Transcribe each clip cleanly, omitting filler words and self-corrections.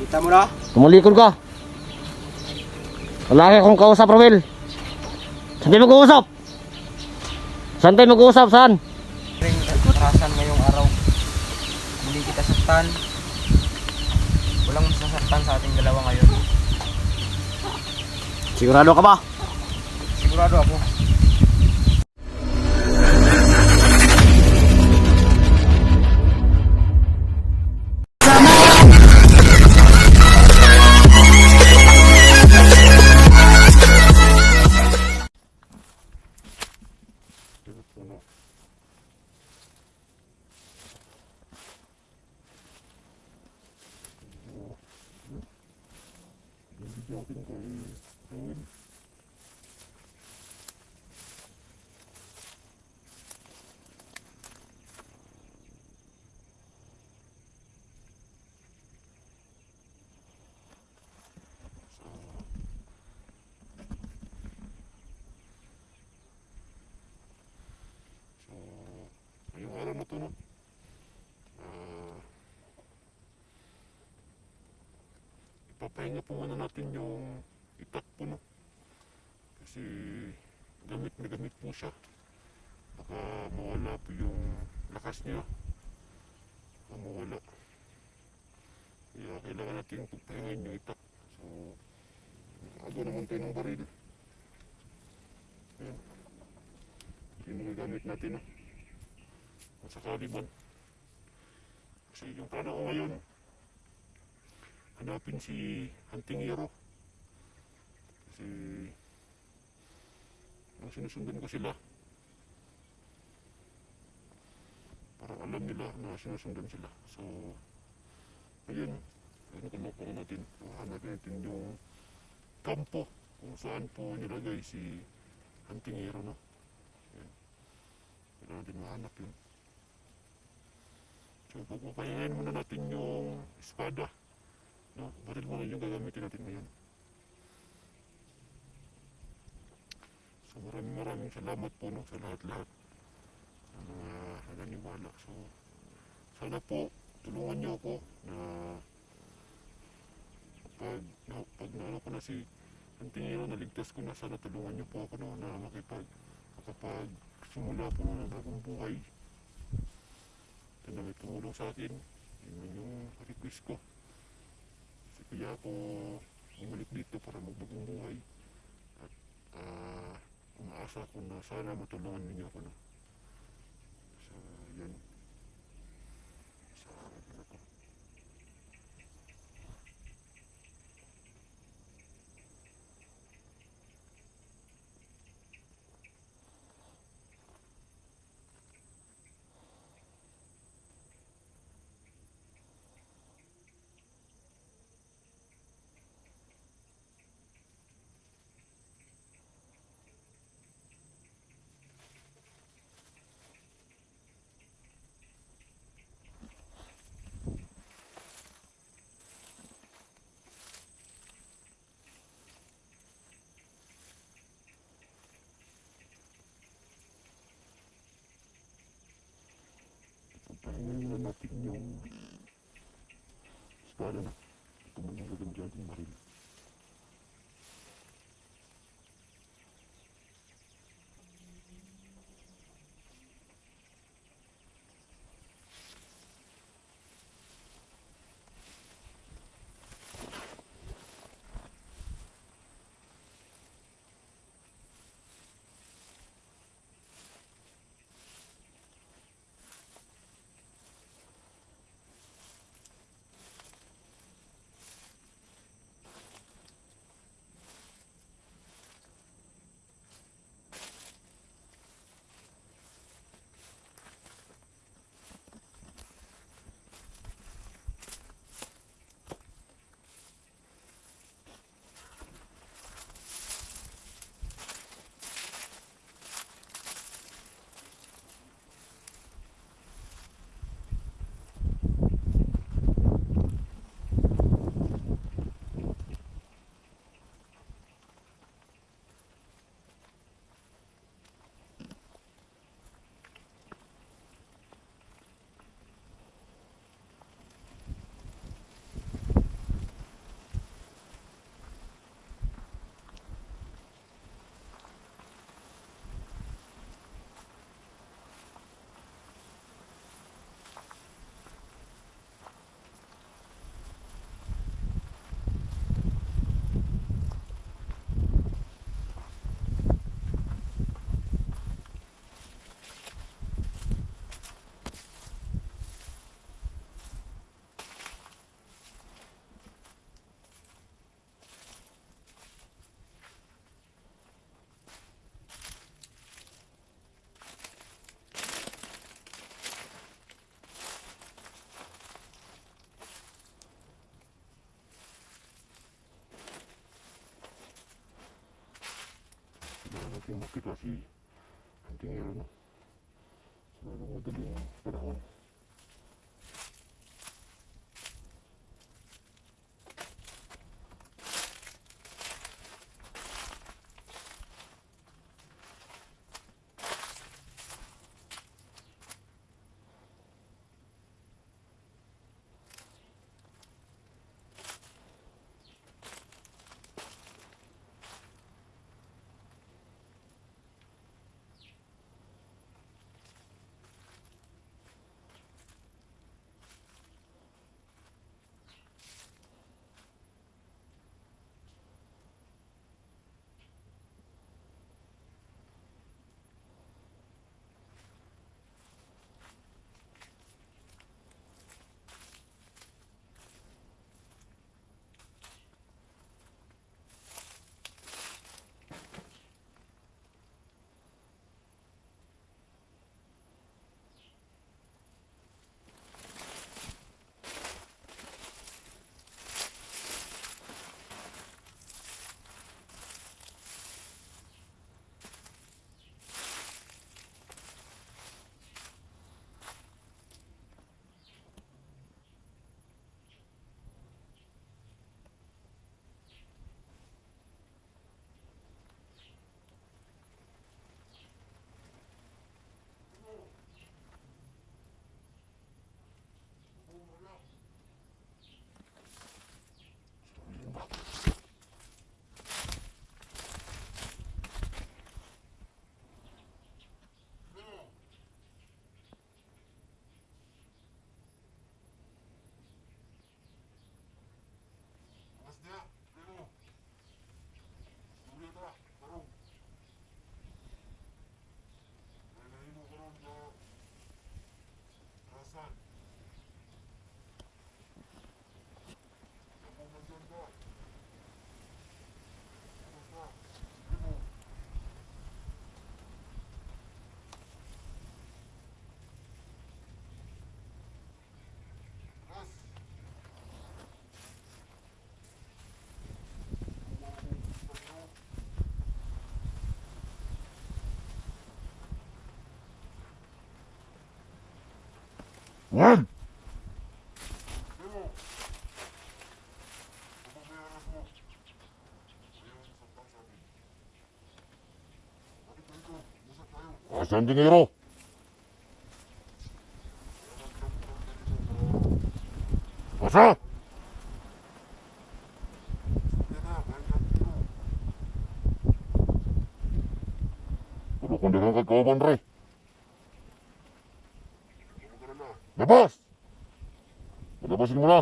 Kita mo na? Tumulikod ka. Wala akong kausap, Romel. Saan tayo mag-uusap? Saan tayo mag-uusap? Saan? Ring atrasan ngayong araw. Muli kita saktan. Walang masasaktan sa ating dalawa ngayon. Sigurado ka ba? Sigurado ako. Ngayong araw na to, no? Ipapahinga po muna natin yung itak po, no? Kasi gamit na gamit po siya. Baka mawala po yung lakas niya. Baka mawala. Kaya kailangan natin pagpahingahin yung itak. So, agaw naman tayo ng baril. Ayan. Yung mga gamit natin, no? Kung sakali man. Kasi yung plano ko ngayon, hanapin si Hunting Hero. Kasi sinusundan ko sila. Parang alam nila na sinusundan sila. So, ayun. Kinukuha natin. Hanapin natin yung kampo kung saan po nilagay si Hunting Hero, no? Ayan. Kailangan natin mahanap yun. So, pagpapahingayin muna natin yung espada. No? Baril muna yung gagamitin natin ngayon. So, maraming salamat po, no, sa lahat-lahat ng mga naniniwala. So, sana po tulungan niyo ako na pag naano ko na si Hunting Hero, naligtas ko na, sana tulungan niyo po ako, no, na makapagsimula po ng bagong buhay. Ito na may tumulong sa akin. Yun yung request ko. Kasi kaya ako bumalik dito para magbagong buhay. At umaasa ko na sana matulungan ninyo ako, no? So, yan. So, ano to? Pahingayin na natin yung espada na. Ito mo yung gagamitin natin baril. natin makita si Antingero, no? Sa madaling panahon. Yan! Si Antingero! Asa? Kung ka kauban, Re. Labas! Labasin mo na.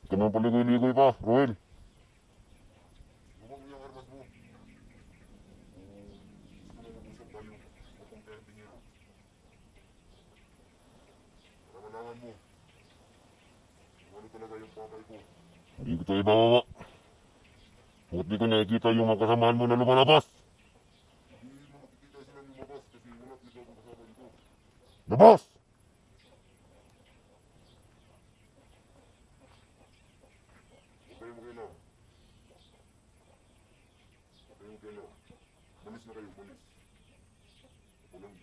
Ka naman paligoy-ligoy pa, Roel. Hindi ko tayo bababa. Bakit di ko nakikita yung mga kasamahan mo na lumalabas? Labas! Malis na kayo, malis.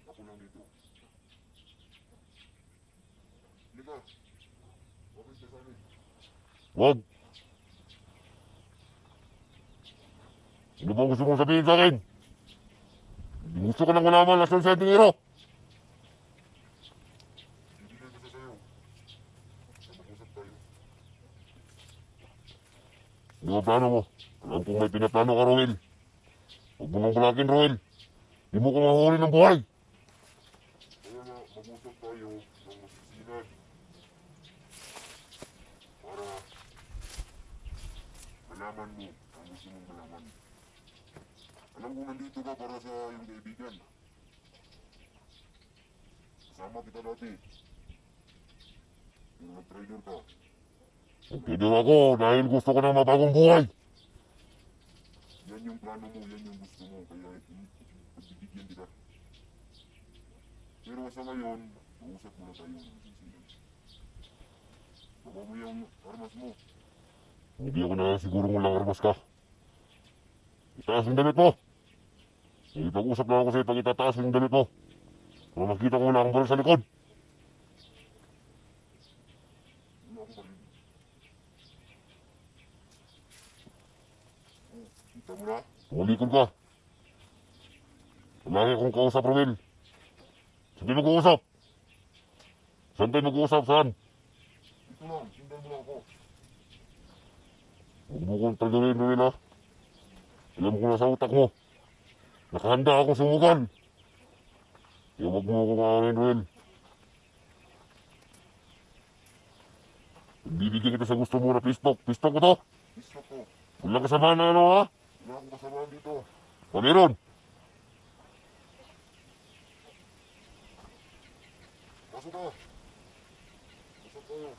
Ako lang dito. Lika, okay ka sa amin. Wag! Ano ba gusto mong sabihin sa akin? Gusto ko nang malaman nasan si Antingero. Bibigay ko sa sayo. Mag-usap tayo. Ano ba plano mo? Alam kong may pinaplano ka, Roel. Huwag mo nang balakin, Roel. Di mo ko mahuli ng buhay. Kaya na, mag-usap tayo ng masisinag. Para malaman mo ang gusto mong malaman. Alam ko nandito ka para sa iyong kaibigan. Kasama kita dati. Yung nag-trader ka. Nag-trader ako dahil gusto ko na mabagong buhay. Yan yung plano mo, yan yung gusto mo. Kaya pagbibigyan kita. Pero sa ngayon, uusap muna tayo ng sisigan. Baba mo yung armas mo. Hindi ako na siguro walang armas ka. Itaas yung damit mo. Ipag-usap na ako sa'yo pag itataas yung damit mo. Kung makita ko na akong baril sa likod. Kita mo na. Tumalikod ka. Wala akong kausap, Romel. Saan tayo mag-uusap? Saan tayo mag-uusap? Saan? Ito lang, sindan mo lang ako. Huwag mo kong tagawin, Romel, ha? Alam ko na sa utak mo. Nakahanda akong sumugal. Kaya huwag mo akong aanin, Romel. Bibigyan kita sa gusto mo na pistok. Pistok ko to. Pistok ko. Walang kasama na ano, ha? Wala akong kasama dito. O meron? Pasok ka. Pasok kayo.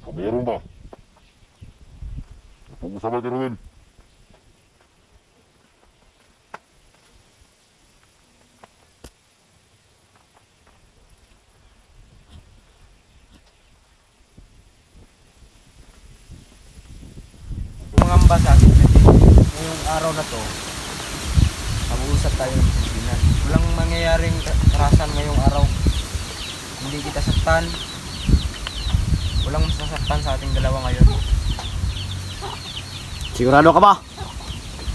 O meron ba? Pag-usapan ka, Ruel. Mangamba sa akin ngayong araw na to, mag-uusap tayo ng pagsinan. Walang mangyayaring karasan ngayong araw. Hindi kita saktan. Walang masasaktan sa ating dalawa ngayon. Sigurado ka ba?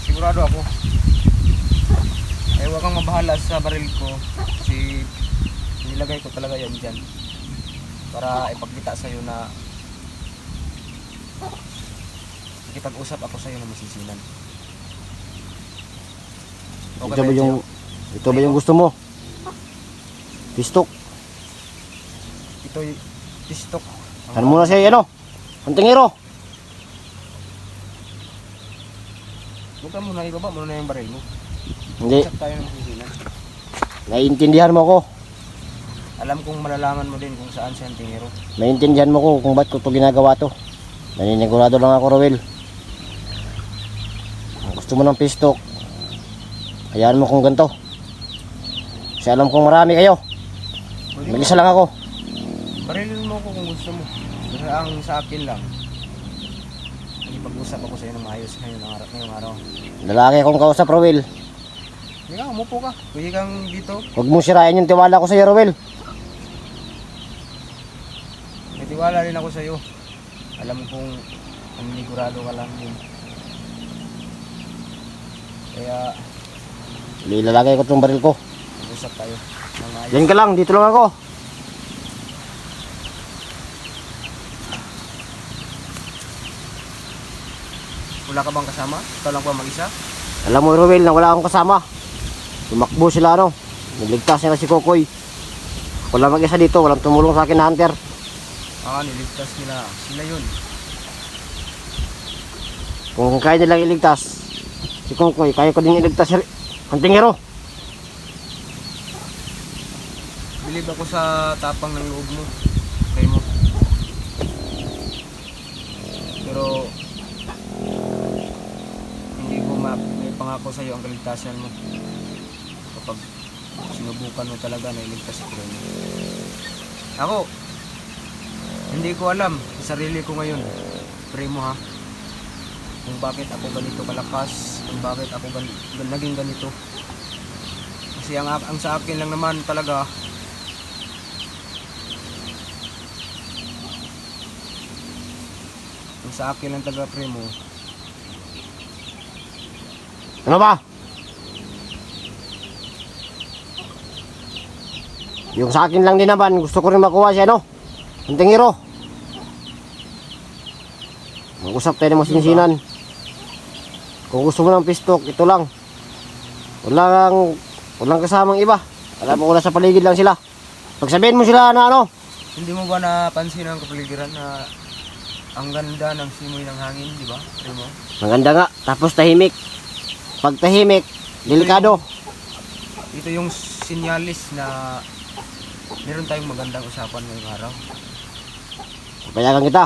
Sigurado ako. Eh, huwag kang mabahala sa baril ko. Kasi nilagay ko talaga yan dyan para ipagkita sa'yo na nakipag-usap ako sa'yo ng masisinan. Okay ba yun sa'yo? Ito ba yung gusto mo? Pistok. Ito'y pistok. Ano muna siya, ano? Antingero. Huwag ka muna, ibaba muna na yung baril mo. Hindi. Usap tayo ng masisinan. Naiintindihan mo ko. Alam kong malalaman mo din kung saan siya ang tingero. Naiintindihan mo ko kung ba't ko ito ginagawa to. Naninigurado lang ako, Rowel. Kung gusto mo ng pistok, hayaan mo kung ganito. Kasi alam kong marami kayo. Mag-isa lang ako. Barilin mo ko kung gusto mo. Kasi ang sa akin lang, ipag-usap ako sa iyo ng maayos ngayong araw. Lalaki akong kausap, Rowel. Hindi ka, umupo ka. Pwede kang dito. Huwag mong sirain yung tiwala ko sa iyo, Rowel. May tiwala rin ako sa iyo. Alam kong nanigurado ka lang din. Kaya, Ilalagay ko itong baril ko. mag-usap tayo ng maayos. Yan ka lang, dito lang ako. Wala ka bang kasama? Ikaw lang ba mag-isa? Alam mo, Rowel, na wala akong kasama. Tumakbo sila, ano. Niligtas nila si Kokoy. Ako lang mag-isa dito, walang tumulong sa akin na hunter. Niligtas nila. Sila yun. Kung kaya nilang iligtas si Kokoy, kaya ko din iligtas si Antingero. Bilib ako sa tapang ng loob mo. Kay mo. Pero hindi ko may pangako sa iyo ang kaligtasan mo. Kapag sinubukan mo talaga na iligtas si Kuya mo. Ako, hindi ko alam sa sarili ko ngayon, primo ha, kung bakit ako ganito kalakas, kung bakit ako naging ganito. Kasi ang sa akin lang naman talaga, ang sa akin lang talaga, primo, Ano ba? Yung sa akin lang din naman, gusto ko rin makuha si ano, Antingero. Mag-usap tayo ng masinsinan. Kung gusto mo ng pistok, ito lang. Walang kasamang iba. Alam mo ko na sa paligid lang sila. Pagsabihin mo sila na ano, hindi mo ba napansin ang kapaligiran na ang ganda ng simoy ng hangin, di ba? Primo? maganda nga, tapos tahimik. Pag tahimik, delikado. Ito yung sinyalis na meron tayong magandang usapan ngayong araw. Papayagan kita.